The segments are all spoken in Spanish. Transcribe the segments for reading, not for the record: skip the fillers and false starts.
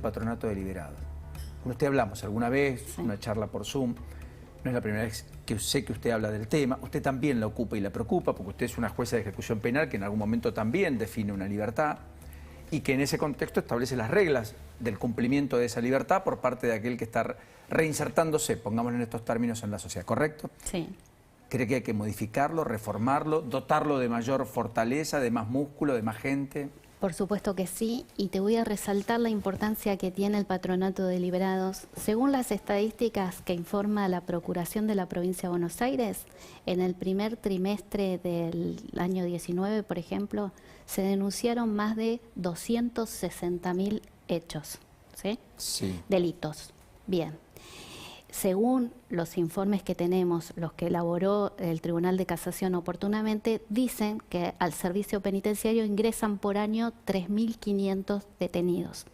Patronato Deliberado. Con usted hablamos alguna vez, Sí. una charla por Zoom. No es la primera vez que sé que usted habla del tema. Usted también la ocupa y la preocupa, porque usted es una jueza de ejecución penal que en algún momento también define una libertad y que en ese contexto establece las reglas del cumplimiento de esa libertad por parte de aquel que está reinsertándose, pongámoslo en estos términos, en la sociedad, ¿correcto? Sí. ¿Cree que hay que modificarlo, reformarlo, dotarlo de mayor fortaleza, de más músculo, de más gente? Por supuesto que sí, y te voy a resaltar la importancia que tiene el Patronato de Liberados. Según las estadísticas que informa la Procuración de la Provincia de Buenos Aires, en el primer trimestre del año 19, por ejemplo, se denunciaron más de 260.000 hechos, ¿sí? Sí. Delitos. Bien. Según los informes que tenemos, los que elaboró el Tribunal de Casación oportunamente, dicen que al servicio penitenciario ingresan por año 3.500 detenidos.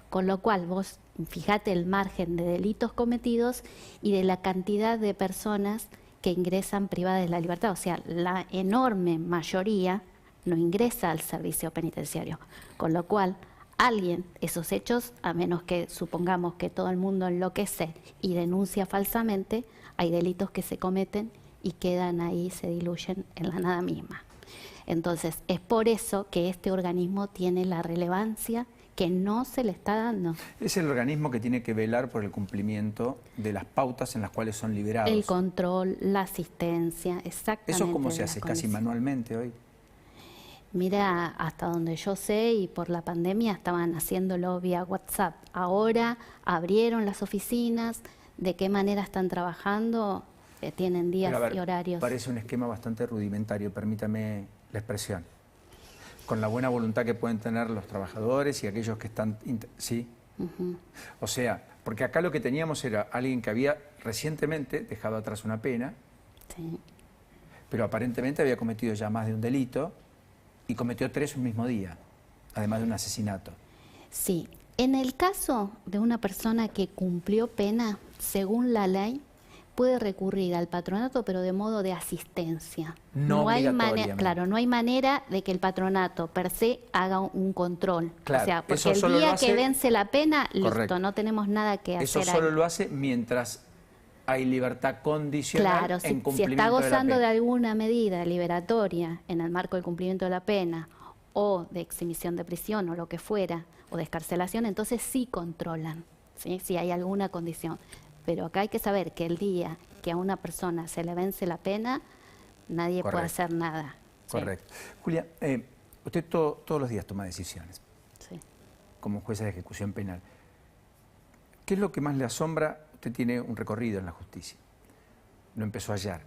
Con lo cual, vos fijate el margen de delitos cometidos y de la cantidad de personas que ingresan privadas de la libertad. O sea, la enorme mayoría no ingresa al servicio penitenciario. Con lo cual, alguien, esos hechos, a menos que supongamos que todo el mundo enloquece y denuncia falsamente, hay delitos que se cometen y quedan ahí, se diluyen en la nada misma. Entonces, es por eso que este organismo tiene la relevancia que no se le está dando. Es el organismo que tiene que velar por el cumplimiento de las pautas en las cuales son liberados. El control, la asistencia, exactamente. ¿Eso cómo de se las hace? ¿Casi condiciones. manualmente hoy? Mira, hasta donde yo sé y por la pandemia estaban haciéndolo vía WhatsApp. Ahora abrieron las oficinas, ¿de qué manera están trabajando? Tienen días Pero a ver, y horarios. parece un esquema bastante rudimentario, permítame la expresión. Con la buena voluntad que pueden tener los trabajadores y aquellos que están... ¿Sí? O sea, porque acá lo que teníamos era alguien que había recientemente dejado atrás una pena, Sí. pero aparentemente había cometido ya más de un delito y cometió 3 un mismo día, además de un asesinato. Sí, en el caso de una persona que cumplió pena, según la ley, puede recurrir al patronato, pero de modo de asistencia. No hay obligatoriamente. claro, no hay manera de que el patronato per se haga un control. Claro, o sea, porque eso el solo lo día hace- que vence la pena, Correcto. listo, no tenemos nada que Eso hacer solo ahí. lo hace mientras hay libertad condicional Claro, en si cumplimiento está gozando de de la pena. alguna medida liberatoria en el marco del cumplimiento de la pena o de exhibición de prisión o lo que fuera, o de excarcelación, entonces sí controlan, ¿sí? Si hay alguna condición. Pero acá hay que saber que el día que a una persona se le vence la pena, nadie puede Correcto. hacer nada. ¿sí? Correcto. Julia, usted todos los días toma decisiones Sí. como jueza de ejecución penal. ¿Qué es lo que más le asombra? Usted tiene un recorrido en la justicia. Lo empezó ayer.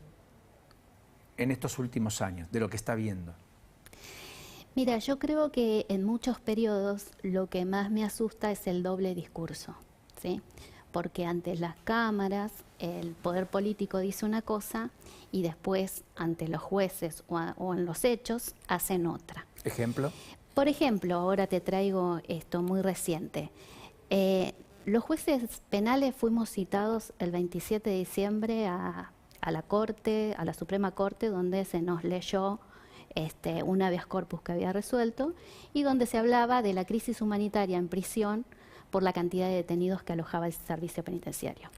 En estos últimos años, de lo que está viendo. Mira, yo creo que en muchos periodos lo que más me asusta es el doble discurso, ¿sí? Porque ante las cámaras el poder político dice una cosa y después ante los jueces o en los hechos hacen otra. ¿Ejemplo? Por ejemplo, ahora te traigo esto muy reciente. Los jueces penales fuimos citados el 27 de diciembre a la Corte, a la Suprema Corte, donde se nos leyó un habeas corpus que había resuelto y donde se hablaba de la crisis humanitaria en prisión por la cantidad de detenidos que alojaba el servicio penitenciario,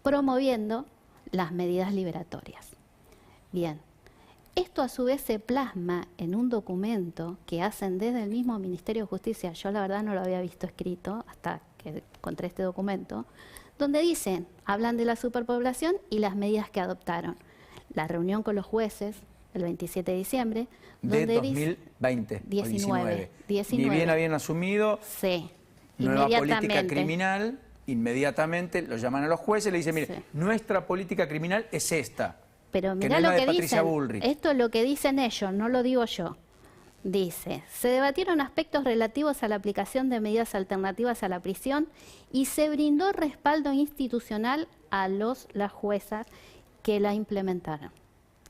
promoviendo las medidas liberatorias. Bien, esto a su vez se plasma en un documento que hacen desde el mismo Ministerio de Justicia, yo la verdad no lo había visto escrito hasta que encontré este documento, donde dicen, hablan de la superpoblación y las medidas que adoptaron. La reunión con los jueces el 27 de diciembre, De donde 2020 19, o 19. 19. Ni bien habían asumido sí, nueva política inmediatamente. criminal, inmediatamente lo llaman a los jueces y le dicen, mire, Sí. nuestra política criminal es esta. Pero no mirá es la lo de que Patricia dicen, Bullrich. esto es lo que dicen ellos, no lo digo yo. Dice, se debatieron aspectos relativos a la aplicación de medidas alternativas a la prisión y se brindó respaldo institucional a las juezas que la implementaron.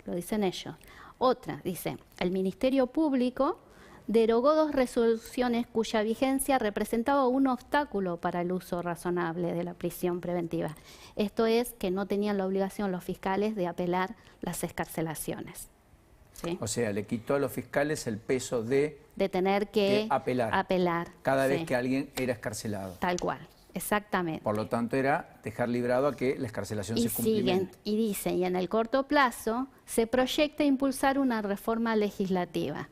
Lo dicen ellos. Otra, dice, el Ministerio Público derogó 2 resoluciones cuya vigencia representaba un obstáculo para el uso razonable de la prisión preventiva. Esto es que no tenían la obligación los fiscales de apelar las excarcelaciones. ¿Sí? O sea, le quitó a los fiscales el peso de de tener que apelar cada sí. vez que alguien era excarcelado. Tal cual, exactamente. Por lo tanto, era dejar librado a que la excarcelación se cumplimente. Y dice, y en el corto plazo se proyecta impulsar una reforma legislativa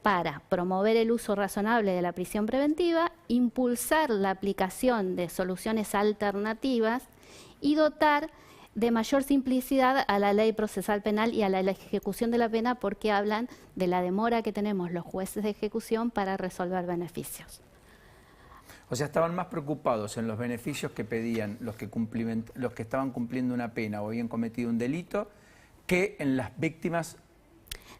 para promover el uso razonable de la prisión preventiva, impulsar la aplicación de soluciones alternativas y dotar de mayor simplicidad a la ley procesal penal y a la ejecución de la pena, porque hablan de la demora que tenemos los jueces de ejecución para resolver beneficios. O sea, estaban más preocupados en los beneficios que pedían los que estaban cumpliendo una pena o habían cometido un delito que en las víctimas.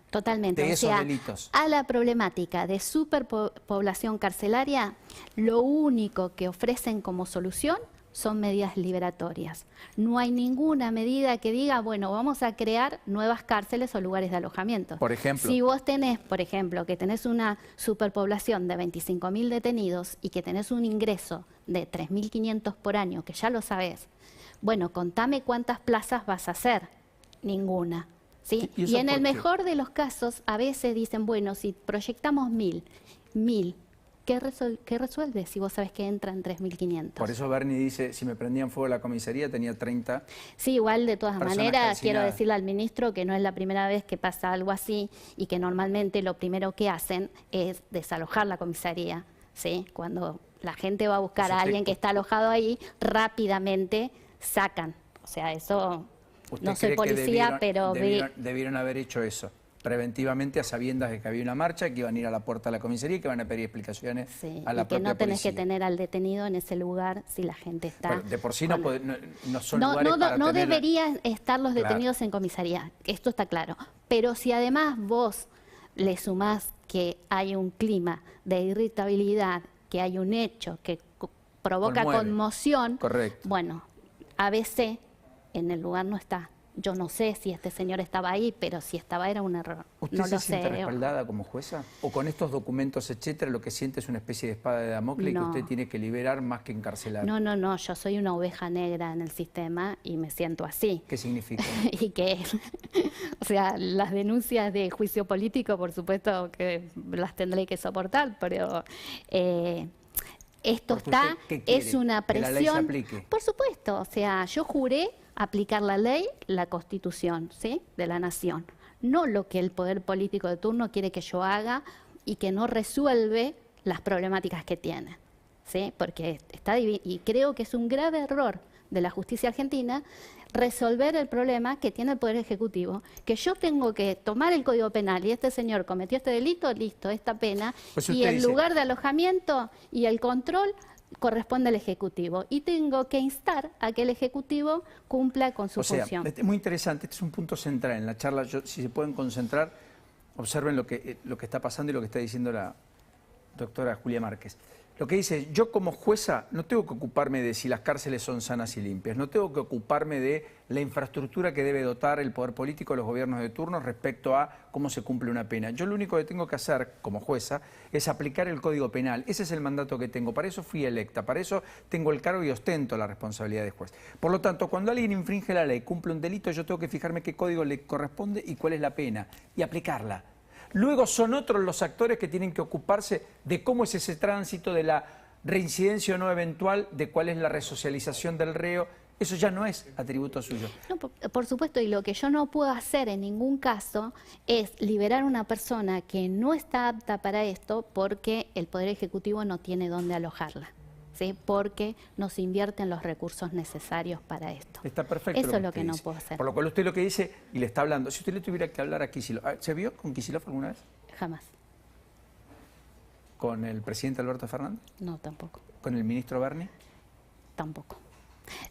Totalmente, de esos o sea, delitos. A la problemática de superpoblación carcelaria, lo único que ofrecen como solución son medidas liberatorias. No hay ninguna medida que diga, bueno, vamos a crear nuevas cárceles o lugares de alojamiento. Por ejemplo. Si vos tenés, por ejemplo, que tenés una superpoblación de 25.000 detenidos y que tenés un ingreso de 3.500 por año, que ya lo sabés, bueno, contame cuántas plazas vas a hacer. Ninguna. ¿Sí? Y en el mejor de los casos, a veces dicen, bueno, si proyectamos 1.000, ¿qué resuelve si vos sabés que entran 3.500? Por eso Bernie dice, si me prendían fuego la comisaría, tenía 30. Sí, igual de todas maneras, quiero calcinadas. decirle al ministro que no es la primera vez que pasa algo así y que normalmente lo primero que hacen es desalojar la comisaría. ¿Sí? Cuando la gente va a buscar a alguien que está alojado ahí, rápidamente sacan. O sea, eso... No soy policía, pero... Debieron haber hecho eso, preventivamente, a sabiendas de que había una marcha, que iban a ir a la puerta de la comisaría y que van a pedir explicaciones a la propia policía. Y que no tenés que tener al detenido en ese lugar si la gente está... Pero de por sí no son lugares para no tener... deberían estar los detenidos en comisaría, esto está claro. Pero si además vos le sumás que hay un clima de irritabilidad, que hay un hecho que provoca conmoción, correcto. Bueno, ABC en el lugar no está. Yo no sé si este señor estaba ahí, pero si estaba era un error. ¿Usted no se lo siente sé. respaldada como jueza? ¿O con estos documentos, etcétera, lo que siente es una especie de espada de Damocles que usted tiene que liberar más que encarcelar? No, yo soy una oveja negra en el sistema y me siento así. ¿Qué significa? Y que, o sea, las denuncias de juicio político, por supuesto que las tendré que soportar, pero... esto está, es una presión. ¿Que la ley se aplique? Por supuesto, o sea, yo juré aplicar la ley, la Constitución, ¿sí?, de la Nación. No lo que el poder político de turno quiere que yo haga y que no resuelve las problemáticas que tiene, ¿sí? Porque y creo que es un grave error de la justicia argentina resolver el problema que tiene el Poder Ejecutivo, que yo tengo que tomar el Código Penal y este señor cometió este delito, listo, esta pena, pues y el lugar de alojamiento y el control corresponde al Ejecutivo. Y tengo que instar a que el Ejecutivo cumpla con su función. Es muy interesante, este es un punto central en la charla. Si se pueden concentrar, observen lo que está pasando y lo que está diciendo la doctora Julia Márquez. Lo que dice, yo como jueza no tengo que ocuparme de si las cárceles son sanas y limpias, no tengo que ocuparme de la infraestructura que debe dotar el poder político, los gobiernos de turno respecto a cómo se cumple una pena. Yo lo único que tengo que hacer como jueza es aplicar el Código Penal. Ese es el mandato que tengo, para eso fui electa, para eso tengo el cargo y ostento la responsabilidad de juez. Por lo tanto, cuando alguien infringe la ley, cumple un delito, yo tengo que fijarme qué código le corresponde y cuál es la pena y aplicarla. Luego son otros los actores que tienen que ocuparse de cómo es ese tránsito de la reincidencia o no eventual, de cuál es la resocialización del reo. Eso ya no es atributo suyo. No, por supuesto, y lo que yo no puedo hacer en ningún caso es liberar a una persona que no está apta para esto porque el Poder Ejecutivo no tiene dónde alojarla, ¿sí? Porque no se invierten los recursos necesarios para esto. Está perfecto. Eso es lo que no puedo hacer. Por lo cual usted lo que dice y le está hablando, si usted le tuviera que hablar a Kicillof, ¿se vio con Kicillof alguna vez? Jamás. ¿Con el presidente Alberto Fernández? No, tampoco. ¿Con el ministro Bernie? Tampoco.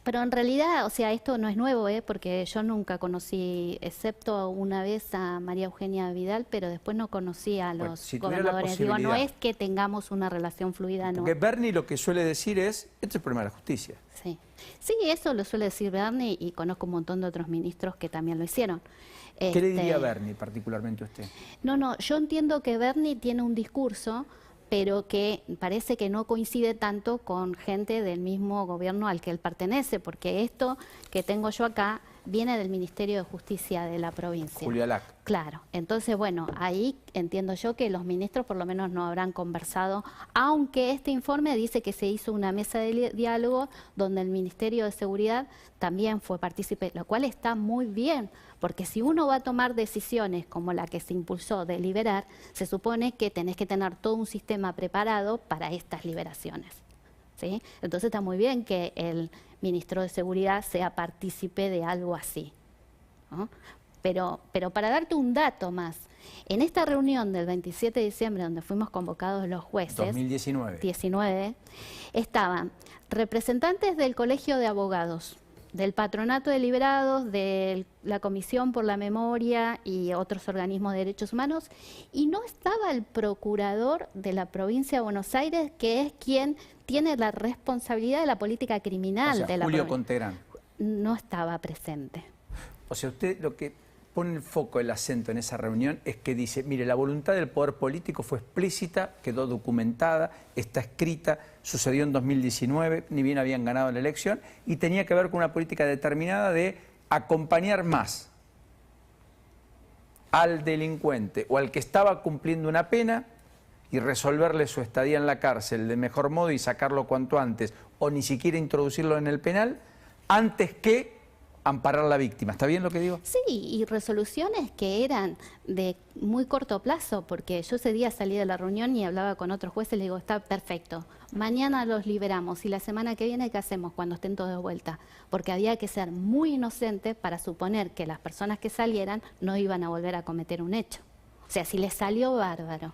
Pero en realidad, o sea, esto no es nuevo, porque yo nunca conocí, excepto una vez a María Eugenia Vidal, pero después no conocí a los gobernadores. Digo, no es que tengamos una relación fluida, no. Porque Bernie lo que suele decir es, este es el problema de la justicia. Sí, sí, eso lo suele decir Bernie y conozco un montón de otros ministros que también lo hicieron. ¿Qué le diría Bernie particularmente a usted? No, yo entiendo que Bernie tiene un discurso, pero que parece que no coincide tanto con gente del mismo gobierno al que él pertenece, porque esto que tengo yo acá viene del Ministerio de Justicia de la provincia. Julio Alac. Claro, entonces bueno, ahí entiendo yo que los ministros por lo menos no habrán conversado, aunque este informe dice que se hizo una mesa de diálogo donde el Ministerio de Seguridad también fue partícipe, lo cual está muy bien, porque si uno va a tomar decisiones como la que se impulsó de liberar, se supone que tenés que tener todo un sistema preparado para estas liberaciones, ¿sí? Entonces está muy bien que el ministro de Seguridad sea partícipe de algo así, ¿no? Pero para darte un dato más, en esta reunión del 27 de diciembre, donde fuimos convocados los jueces, 2019, estaban representantes del Colegio de Abogados, del Patronato de Liberados, de la Comisión por la Memoria y otros organismos de derechos humanos, y no estaba el procurador de la provincia de Buenos Aires, que es quien tiene la responsabilidad de la política criminal de la Julio provincia. Conterán. No estaba presente. O sea, usted lo que pone el foco, el acento en esa reunión es que dice, mire, la voluntad del poder político fue explícita, quedó documentada, está escrita, sucedió en 2019, ni bien habían ganado la elección, y tenía que ver con una política determinada de acompañar más al delincuente o al que estaba cumpliendo una pena y resolverle su estadía en la cárcel de mejor modo y sacarlo cuanto antes, o ni siquiera introducirlo en el penal, antes que amparar a la víctima. ¿Está bien lo que digo? Sí, y resoluciones que eran de muy corto plazo, porque yo ese día salí de la reunión y hablaba con otros jueces y le digo, está perfecto, mañana los liberamos y la semana que viene, ¿qué hacemos cuando estén todos de vuelta? Porque había que ser muy inocente para suponer que las personas que salieran no iban a volver a cometer un hecho. O sea, si les salió bárbaro,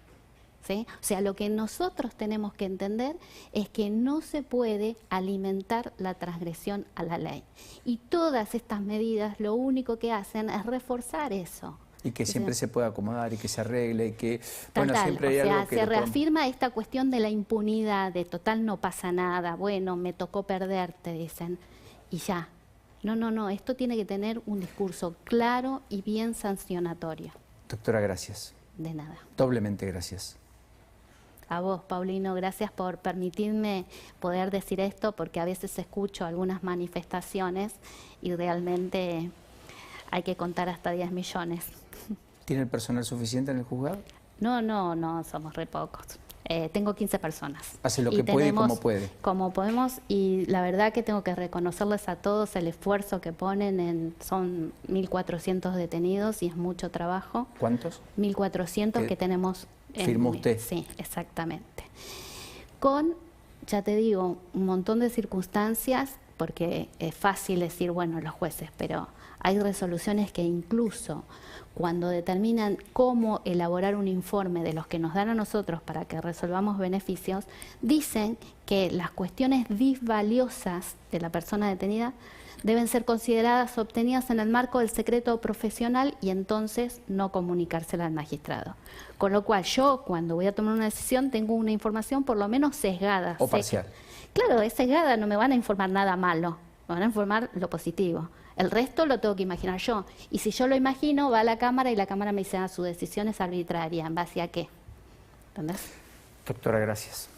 ¿sí? O sea, lo que nosotros tenemos que entender es que no se puede alimentar la transgresión a la ley. Y todas estas medidas lo único que hacen es reforzar eso. Y que siempre se pueda acomodar y que se arregle y que... Total, bueno, siempre hay o sea, algo que se reafirma esta cuestión de la impunidad, de total no pasa nada, bueno, me tocó perder, te dicen, y ya. No, esto tiene que tener un discurso claro y bien sancionatorio. Doctora, gracias. De nada. Doblemente gracias. A vos, Paulino, gracias por permitirme poder decir esto, porque a veces escucho algunas manifestaciones y realmente hay que contar hasta 10 millones. ¿Tiene el personal suficiente en el juzgado? No, somos re pocos. Tengo 15 personas. Hace lo que puede y como puede. Como podemos, y la verdad que tengo que reconocerles a todos el esfuerzo que ponen. Son 1.400 detenidos y es mucho trabajo. ¿Cuántos? 1.400 que tenemos. ¿Firmó usted? Sí, exactamente. Con, ya te digo, un montón de circunstancias, porque es fácil decir, bueno, los jueces, pero hay resoluciones que incluso cuando determinan cómo elaborar un informe de los que nos dan a nosotros para que resolvamos beneficios, dicen que las cuestiones disvaliosas de la persona detenida deben ser consideradas obtenidas en el marco del secreto profesional y entonces no comunicársela al magistrado. Con lo cual yo, cuando voy a tomar una decisión, tengo una información por lo menos sesgada. O parcial. Claro, es sesgada, no me van a informar nada malo, me van a informar lo positivo. El resto lo tengo que imaginar yo. Y si yo lo imagino, va a la Cámara y la Cámara me dice, su decisión es arbitraria. ¿En base a qué? ¿Entendés? Doctora, gracias.